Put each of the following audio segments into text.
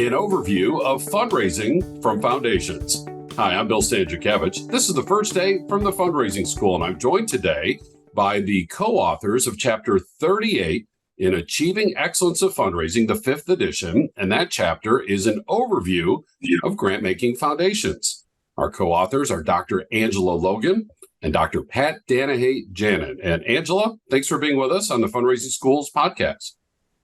an overview of fundraising from foundations. Hi, I'm Bill Stanczykiewicz. This is the first day from the Fundraising School, and I'm joined today by the co-authors of Chapter 38 in Achieving Excellence of Fundraising, the 5th edition, and that chapter is an overview of grant-making foundations. Our co-authors are Dr. Angela Logan and Dr. Pat Danahay-Janin. And Angela, thanks for being with us on the Fundraising Schools podcast.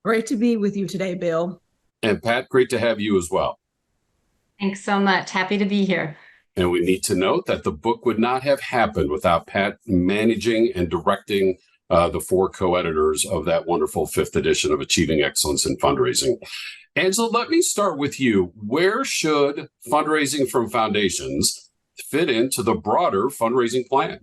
Great to be with you today, Bill. And Pat, great to have you as well. Thanks so much. Happy to be here. And we need to note that the book would not have happened without Pat managing and directing the 4 co-editors of that wonderful 5th edition of Achieving Excellence in Fundraising. Angela, let me start with you. Where should fundraising from foundations fit into the broader fundraising plan?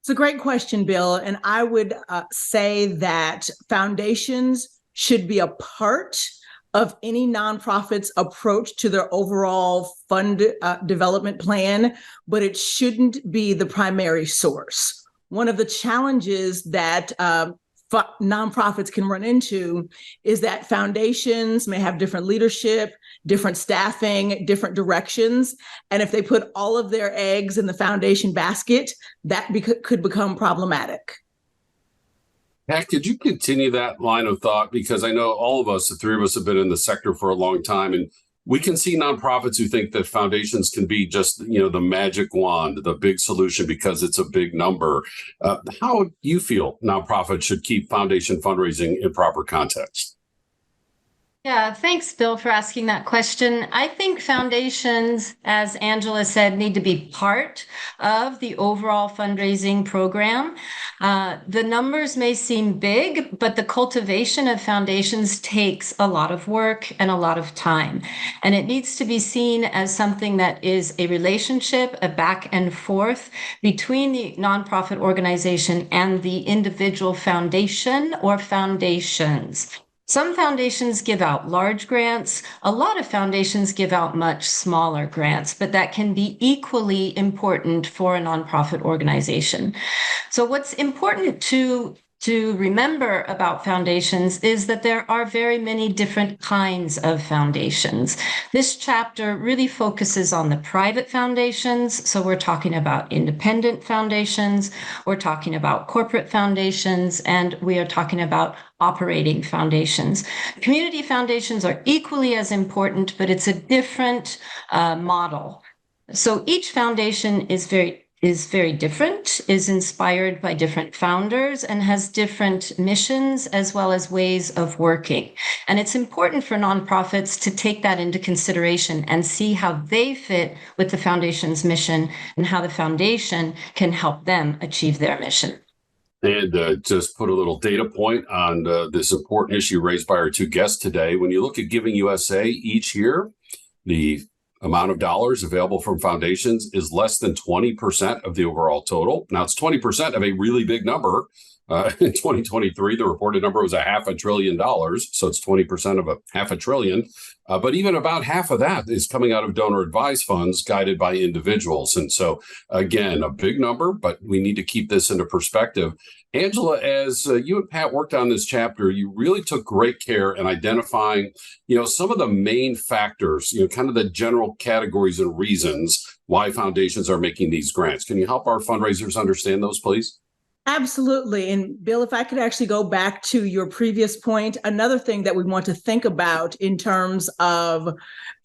It's a great question, Bill. And I would say that foundations should be a part of any nonprofit's approach to their overall fund development plan, but it shouldn't be the primary source. One of the challenges that nonprofits can run into is that foundations may have different leadership, different staffing, different directions. And if they put all of their eggs in the foundation basket, that could become problematic. Pat, could you continue that line of thought? Because I know all of us, the 3 of us, have been in the sector for a long time, and we can see nonprofits who think that foundations can be just, the magic wand, the big solution because it's a big number. How do you feel nonprofits should keep foundation fundraising in proper context? Yeah, thanks, Bill, for asking that question. I think foundations, as Angela said, need to be part of the overall fundraising program. The numbers may seem big, but the cultivation of foundations takes a lot of work and a lot of time. And it needs to be seen as something that is a relationship, a back and forth between the nonprofit organization and the individual foundation or foundations. Some foundations give out large grants. A lot of foundations give out much smaller grants, but that can be equally important for a nonprofit organization. So what's important to remember about foundations is that there are very many different kinds of foundations. This chapter really focuses on the private foundations. So we're talking about independent foundations, we're talking about corporate foundations, and we are talking about operating foundations. Community foundations are equally as important, but it's a different model. So each foundation is very different, is inspired by different founders, and has different missions as well as ways of working. And it's important for nonprofits to take that into consideration and see how they fit with the foundation's mission and how the foundation can help them achieve their mission. And just put a little data point on this important issue raised by our 2 guests today. When you look at Giving USA each year, the amount of dollars available from foundations is less than 20% of the overall total. Now, it's 20% of a really big number. In 2023, the reported number was $500 billion. So it's 20% of $500 billion. But even about half of that is coming out of donor advised funds guided by individuals. And so, again, a big number, but we need to keep this into perspective. Angela, as you and Pat worked on this chapter, you really took great care in identifying, some of the main factors, kind of the general categories and reasons why foundations are making these grants. Can you help our fundraisers understand those, please? Absolutely. And Bill, if I could actually go back to your previous point, another thing that we want to think about in terms of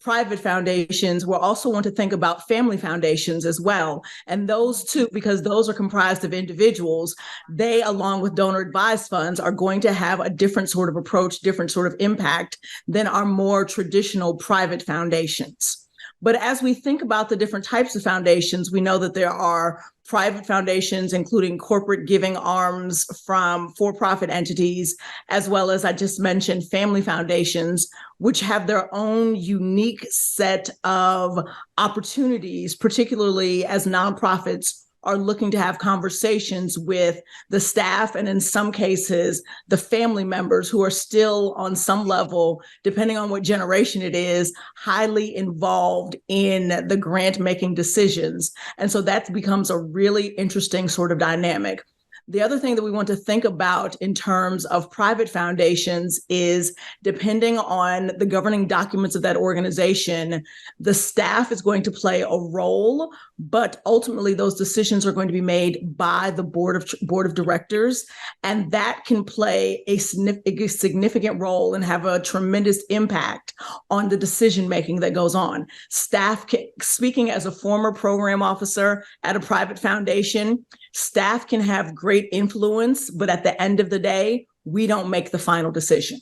private foundations, we'll also want to think about family foundations as well. And those two, because those are comprised of individuals, they, along with donor advised funds, are going to have a different sort of approach, different sort of impact than our more traditional private foundations. But as we think about the different types of foundations, we know that there are private foundations, including corporate giving arms from for-profit entities, as well as I just mentioned, family foundations, which have their own unique set of opportunities, particularly as nonprofits are looking to have conversations with the staff and in some cases, the family members who are still on some level, depending on what generation it is, highly involved in the grant making decisions. And so that becomes a really interesting sort of dynamic. The other thing that we want to think about in terms of private foundations is, depending on the governing documents of that organization, the staff is going to play a role, but ultimately those decisions are going to be made by the board of directors, and that can play a significant role and have a tremendous impact on the decision making that goes on. Speaking as a former program officer at a private foundation, staff can have great influence, but at the end of the day, we don't make the final decision.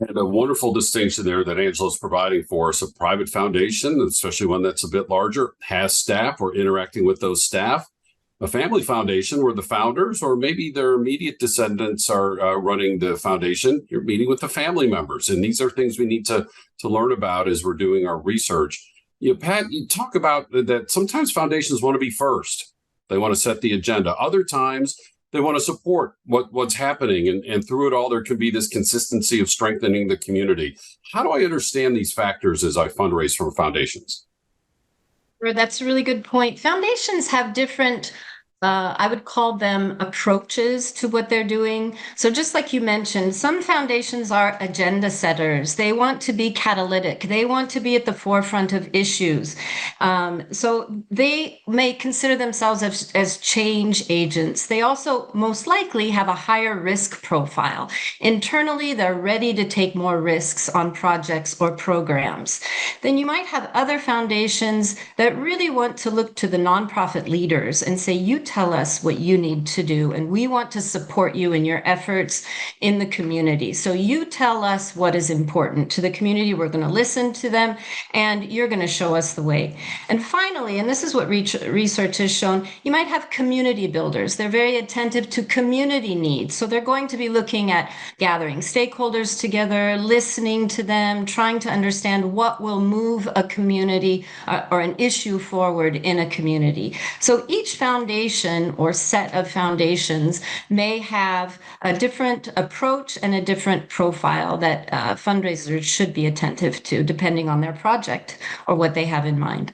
And a wonderful distinction there that Angela's providing for us. A private foundation, especially one that's a bit larger, has staff or interacting with those staff. A family foundation where the founders or maybe their immediate descendants are running the foundation, you're meeting with the family members. And these are things we need to learn about as we're doing our research. Pat, you talk about that sometimes foundations want to be first. They want to set the agenda. Other times, they want to support what's happening. And through it all, there can be this consistency of strengthening the community. How do I understand these factors as I fundraise for foundations? That's a really good point. Foundations have different, I would call them approaches to what they're doing. So just like you mentioned, some foundations are agenda setters. They want to be catalytic. They want to be at the forefront of issues. So they may consider themselves as change agents. They also most likely have a higher risk profile. Internally, they're ready to take more risks on projects or programs. Then you might have other foundations that really want to look to the nonprofit leaders and say, you tell us what you need to do, and we want to support you in your efforts in the community. So you tell us what is important to the community. We're going to listen to them, and you're going to show us the way. And finally, and this is what research has shown, you might have community builders. They're very attentive to community needs. So they're going to be looking at gathering stakeholders together, listening to them, trying to understand what will move a community or an issue forward in a community. So each foundation or set of foundations may have a different approach and a different profile that fundraisers should be attentive to, depending on their project or what they have in mind.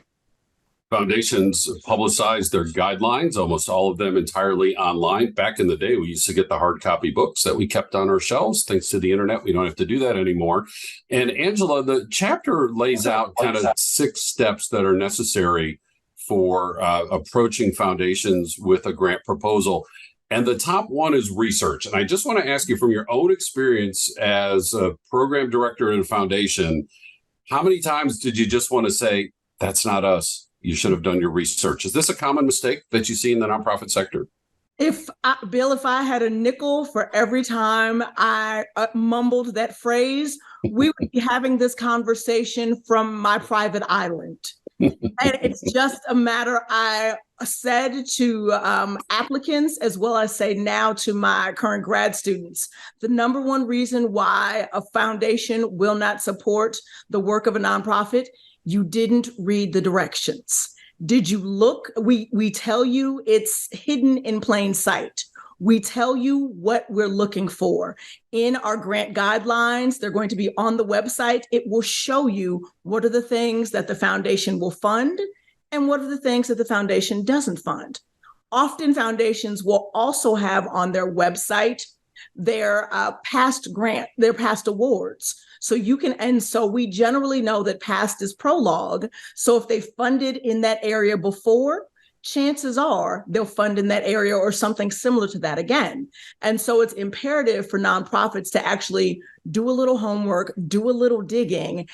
Foundations publicize their guidelines, almost all of them entirely online. Back in the day, we used to get the hard copy books that we kept on our shelves. Thanks to the internet, we don't have to do that anymore. And Angela, the chapter lays out kind of 6 steps that are necessary for approaching foundations with a grant proposal. And the top one is research. And I just want to ask you, from your own experience as a program director in a foundation, how many times did you just want to say, that's not us? You should have done your research. Is this a common mistake that you see in the nonprofit sector? Bill, if I had a nickel for every time I mumbled that phrase, we would be having this conversation from my private island. And it's just a matter, I said to applicants, as well as say now to my current grad students, the number one reason why a foundation will not support the work of a nonprofit, you didn't read the directions. Did you look? We tell you it's hidden in plain sight. We tell you what we're looking for. In our grant guidelines, they're going to be on the website. It will show you what are the things that the foundation will fund and what are the things that the foundation doesn't fund. Often foundations will also have on their website their past awards. So we generally know that past is prologue. So if they funded in that area before, chances are they'll fund in that area or something similar to that again. And so it's imperative for nonprofits to actually do a little homework, do a little digging,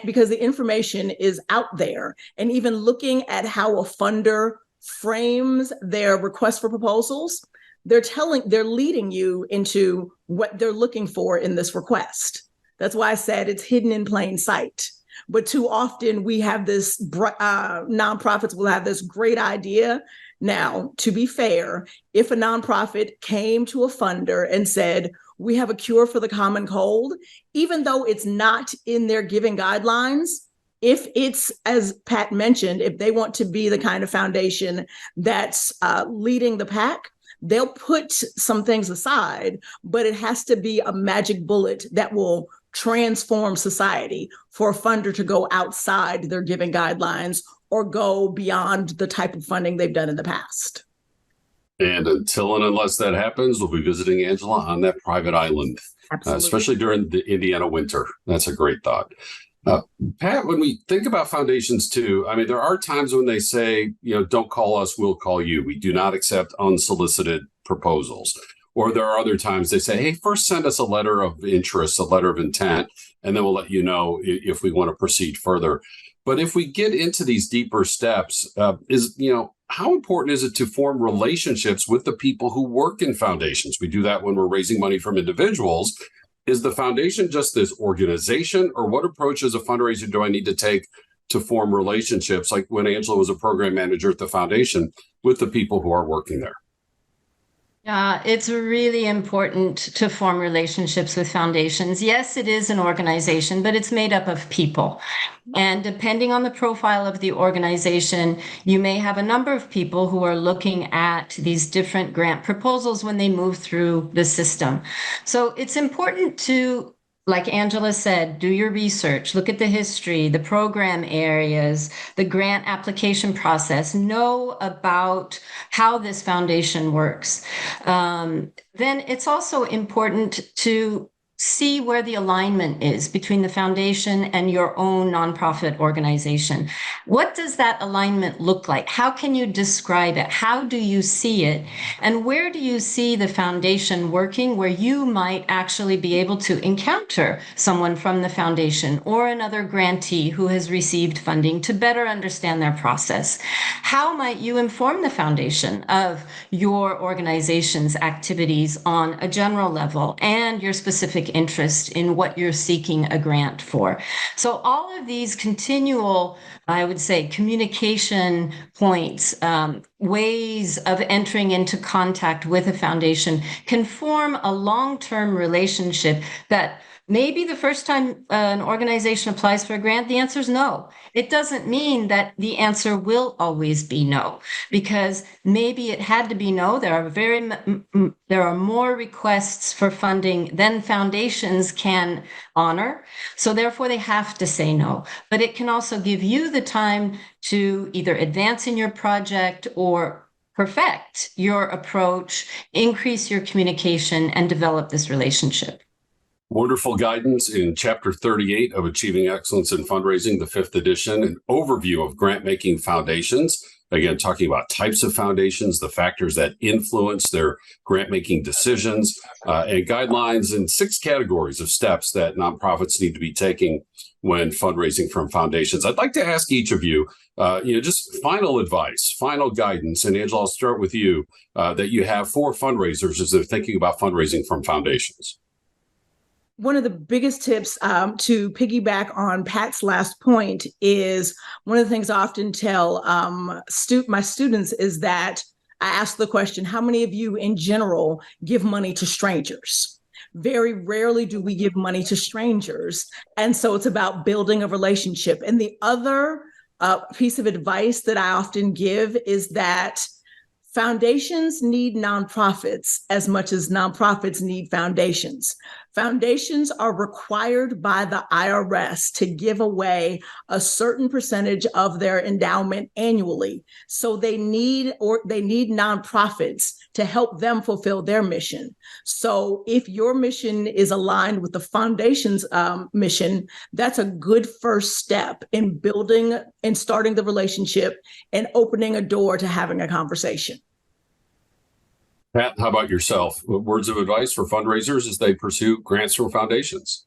because the information is out there. And even looking at how a funder frames their request for proposals, they're leading you into what they're looking for in this request. That's why I said it's hidden in plain sight. But too often we have this, nonprofits will have this great idea. Now, to be fair, if a nonprofit came to a funder and said, we have a cure for the common cold, even though it's not in their giving guidelines, if it's, as Pat mentioned, if they want to be the kind of foundation that's leading the pack, they'll put some things aside, but it has to be a magic bullet that will transform society for a funder to go outside their giving guidelines or go beyond the type of funding they've done in the past. And until and unless that happens, we'll be visiting Angela on that private island, especially during the Indiana winter. That's a great thought. Pat, when we think about foundations too, I mean, there are times when they say, don't call us, we'll call you. We do not accept unsolicited proposals. Or there are other times they say, hey, first send us a letter of interest, a letter of intent, and then we'll let you know if we want to proceed further. But if we get into these deeper steps, how important is it to form relationships with the people who work in foundations? We do that when we're raising money from individuals. Is the foundation just this organization, or what approach as a fundraiser do I need to take to form relationships, like when Angela was a program manager at the foundation, with the people who are working there? Yeah, it's really important to form relationships with foundations. Yes, it is an organization, but it's made up of people. And depending on the profile of the organization, you may have a number of people who are looking at these different grant proposals when they move through the system. So it's important to, like Angela said, do your research, look at the history, the program areas, the grant application process, know about how this foundation works. Then it's also important to see where the alignment is between the foundation and your own nonprofit organization. What does that alignment look like? How can you describe it? How do you see it? And where do you see the foundation working where you might actually be able to encounter someone from the foundation or another grantee who has received funding to better understand their process? How might you inform the foundation of your organization's activities on a general level and your specific interest in what you're seeking a grant for? So all of these continual, I would say, communication points, ways of entering into contact with a foundation can form a long-term relationship that maybe the first time an organization applies for a grant, the answer is no. It doesn't mean that the answer will always be no, because maybe it had to be no. There are more requests for funding than foundations can honor. So therefore they have to say no. But it can also give you the time to either advance in your project or perfect your approach, increase your communication, and develop this relationship. Wonderful guidance in Chapter 38 of Achieving Excellence in Fundraising, the 5th edition, an overview of grant-making foundations. Again, talking about types of foundations, the factors that influence their grant-making decisions, and guidelines in 6 categories of steps that nonprofits need to be taking when fundraising from foundations. I'd like to ask each of you, just final advice, final guidance, and Angela, I'll start with you, that you have for fundraisers as they're thinking about fundraising from foundations. One of the biggest tips to piggyback on Pat's last point is one of the things I often tell my students is that I ask the question, how many of you in general give money to strangers? Very rarely do we give money to strangers. And so it's about building a relationship. And the other piece of advice that I often give is that foundations need nonprofits as much as nonprofits need foundations. Foundations are required by the IRS to give away a certain percentage of their endowment annually. So they need nonprofits to help them fulfill their mission. So if your mission is aligned with the foundation's mission, that's a good first step in building and starting the relationship and opening a door to having a conversation. Pat, how about yourself? Words of advice for fundraisers as they pursue grants from foundations?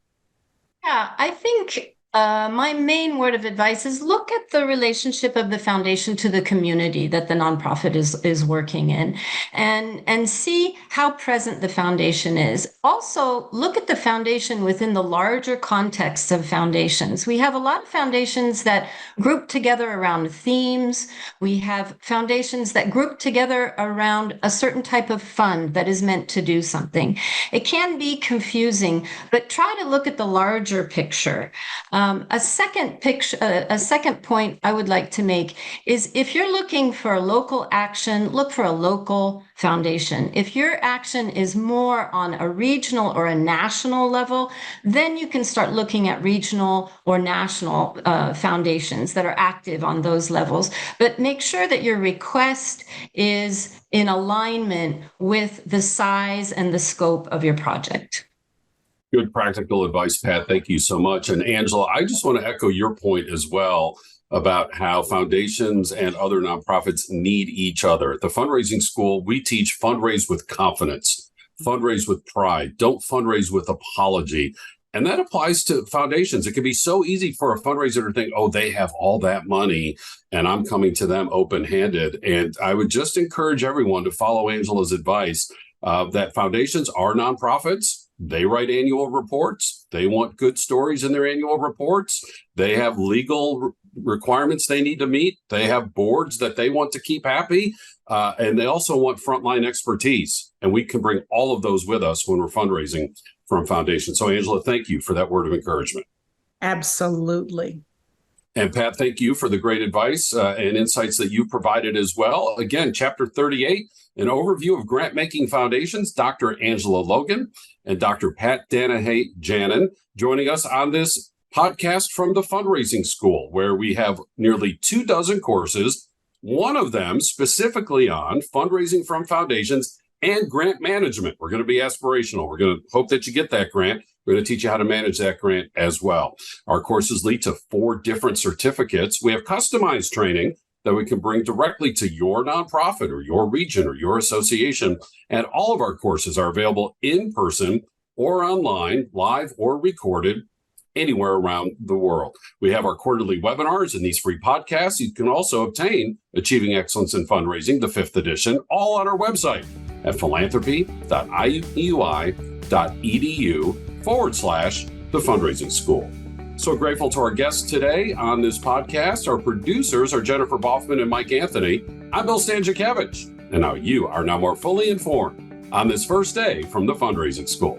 Yeah, I think my main word of advice is look at the relationship of the foundation to the community that the nonprofit is working in, and see how present the foundation is. Also, look at the foundation within the larger context of foundations. We have a lot of foundations that group together around themes. We have foundations that group together around a certain type of fund that is meant to do something. It can be confusing, but try to look at the larger picture. A second point I would like to make is if you're looking for a local action, look for a local foundation. If your action is more on a regional or a national level, then you can start looking at regional or national foundations that are active on those levels. But make sure that your request is in alignment with the size and the scope of your project. Good practical advice, Pat. Thank you so much. And Angela, I just want to echo your point as well about how foundations and other nonprofits need each other. At the fundraising school, we teach fundraise with confidence, fundraise with pride, don't fundraise with apology. And that applies to foundations. It can be so easy for a fundraiser to think, oh, they have all that money and I'm coming to them open-handed. And I would just encourage everyone to follow Angela's advice that foundations are nonprofits. They write annual reports. They want good stories in their annual reports. They have legal requirements they need to meet. They have boards that they want to keep happy. And they also want frontline expertise. And we can bring all of those with us when we're fundraising from foundations. So, Angela, thank you for that word of encouragement. Absolutely. And Pat, thank you for the great advice and insights that you've provided as well. Again, Chapter 38, an overview of grant-making foundations, Dr. Angela Logan and Dr. Pat Danahay-Janin joining us on this podcast from the Fundraising School, where we have nearly 24 courses, one of them specifically on fundraising from foundations and grant management. We're going to be aspirational. We're going to hope that you get that grant. We're going to teach you how to manage that grant as well. Our courses lead to 4 different certificates. We have customized training that we can bring directly to your nonprofit or your region or your association. And all of our courses are available in person or online, live or recorded, anywhere around the world. We have our quarterly webinars and these free podcasts. You can also obtain Achieving Excellence in Fundraising, the 5th edition, all on our website at philanthropy.iui.edu/the fundraising school. So grateful to our guests today on this podcast. Our producers are Jennifer Boffman and Mike Anthony. I'm Bill Stanczykiewicz. And now you are now more fully informed on this first day from the Fundraising School.